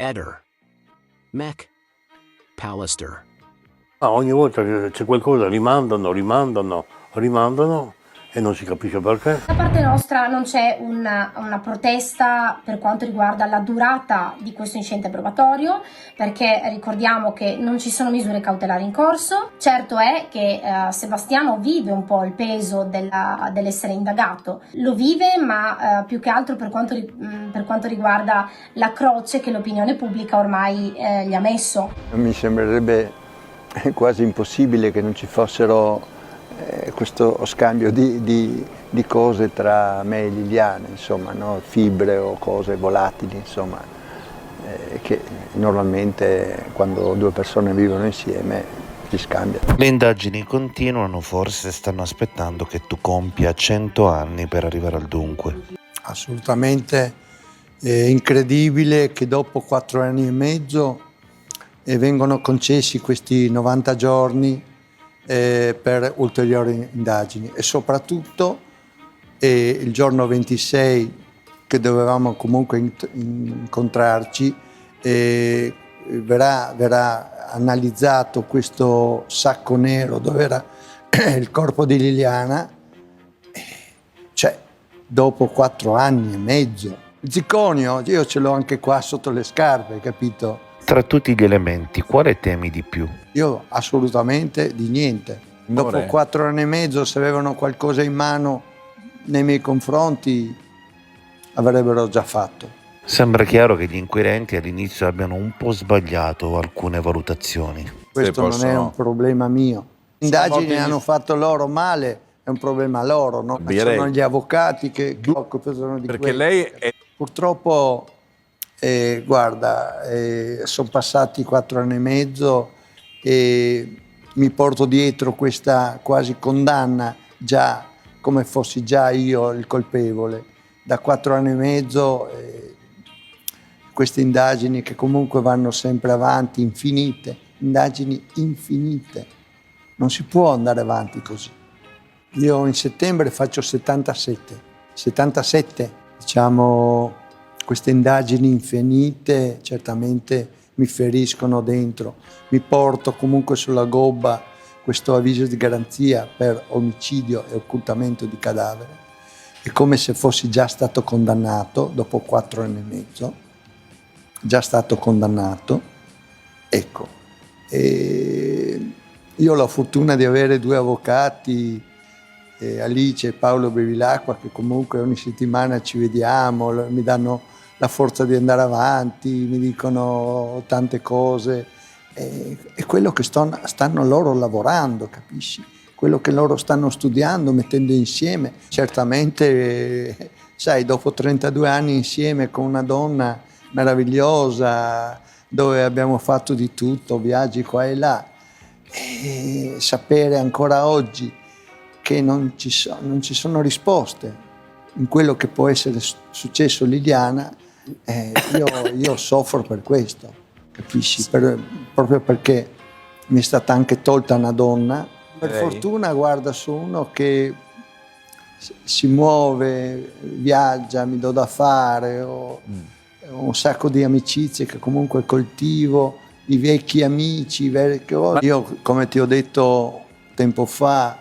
Eder, Mech, Pallister. Ma ogni volta che c'è qualcosa rimandano e non si capisce perché. Da parte nostra non c'è una protesta per quanto riguarda la durata di questo incidente probatorio, perché ricordiamo che non ci sono misure cautelari in corso. Certo è che Sebastiano vive un po' il peso dell'essere indagato, lo vive, ma più che altro per quanto riguarda la croce che l'opinione pubblica ormai gli ha messo. Mi sembrerebbe quasi impossibile che non ci fossero questo scambio di cose tra me e Liliana, insomma, no? Fibre o cose volatili, insomma, che normalmente quando due persone vivono insieme si scambiano. Le indagini continuano, forse stanno aspettando che tu compia 100 anni per arrivare al dunque. Assolutamente incredibile che dopo 4 anni e mezzo vengono concessi questi 90 giorni per ulteriori indagini e soprattutto il giorno 26 che dovevamo comunque incontrarci verrà analizzato questo sacco nero dove era il corpo di Liliana, cioè dopo 4 anni e mezzo. Il zirconio io ce l'ho anche qua sotto le scarpe, capito? Tra tutti gli elementi, quale temi di più? Io assolutamente di niente. Dopo 4 anni e mezzo, se avevano qualcosa in mano nei miei confronti, avrebbero già fatto. Sembra chiaro che gli inquirenti all'inizio abbiano un po' sbagliato alcune valutazioni. Questo non è un problema mio. Indagini hanno fatto loro male, è un problema loro, no? Sono gli avvocati che occupano di questo. Perché lei è... Purtroppo, guarda, sono passati 4 anni e mezzo e mi porto dietro questa quasi condanna, già come fossi già io il colpevole. Da 4 anni e mezzo queste indagini che comunque vanno sempre avanti, infinite, indagini infinite. Non si può andare avanti così. Io in settembre faccio 77, diciamo, queste indagini infinite certamente mi feriscono dentro. Mi porto comunque sulla gobba questo avviso di garanzia per omicidio e occultamento di cadavere. È come se fossi già stato condannato dopo 4 anni e mezzo, già stato condannato, ecco. E io ho la fortuna di avere 2 avvocati, Alice e Paolo Bevilacqua, che comunque ogni settimana ci vediamo, mi danno la forza di andare avanti, mi dicono tante cose, è quello che stanno loro lavorando, capisci? Quello che loro stanno studiando, mettendo insieme. Certamente, sai, dopo 32 anni insieme con una donna meravigliosa, dove abbiamo fatto di tutto, viaggi qua e là, e sapere ancora oggi che non ci sono risposte in quello che può essere successo a Liliana, io soffro per questo, capisci? Proprio perché mi è stata anche tolta una donna. Per fortuna guarda su uno che si muove, viaggia, mi do da fare, ho un sacco di amicizie che comunque coltivo, i vecchi amici, io come ti ho detto tempo fa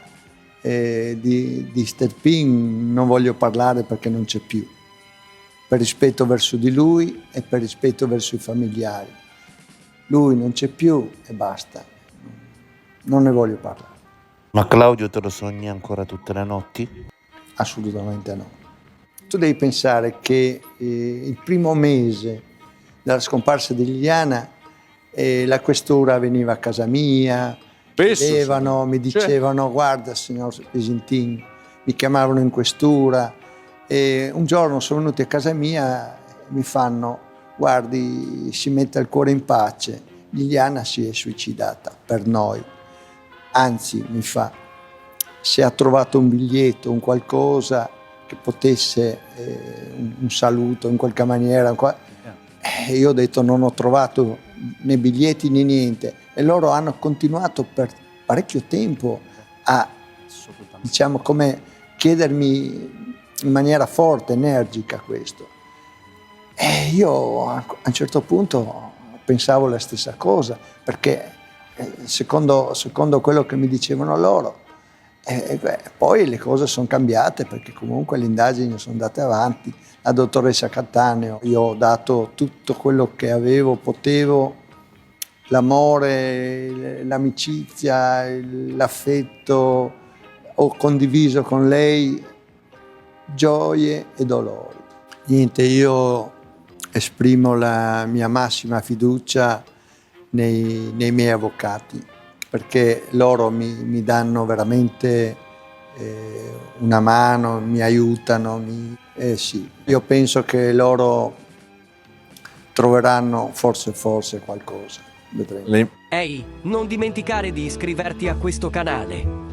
di Sterpin non voglio parlare perché non c'è più, per rispetto verso di lui e per rispetto verso i familiari. Lui non c'è più e basta, non ne voglio parlare. Ma Claudio te lo sogni ancora tutte le notti? Assolutamente no. Tu devi pensare che il primo mese dalla scomparsa di Liliana la questura veniva a casa mia, mi dicevano guarda signor Pesintin, mi chiamavano in questura e un giorno sono venuti a casa mia e mi fanno guardi si metta il cuore in pace, Liliana si è suicidata per noi, anzi mi fa se ha trovato un biglietto, un qualcosa che potesse, un saluto in qualche maniera. Io ho detto non ho trovato né biglietti né niente e loro hanno continuato per parecchio tempo a, diciamo, come chiedermi in maniera forte, energica questo. E io a un certo punto pensavo la stessa cosa, perché secondo quello che mi dicevano loro, poi le cose sono cambiate, perché comunque le indagini sono andate avanti. La dottoressa Cattaneo, io ho dato tutto quello che avevo, potevo, l'amore, l'amicizia, l'affetto, ho condiviso con lei gioie e dolori. Niente, io esprimo la mia massima fiducia nei miei avvocati, perché loro mi danno veramente una mano, mi aiutano. Sì, io penso che loro troveranno forse qualcosa, vedremo. Ehi, non dimenticare di iscriverti a questo canale.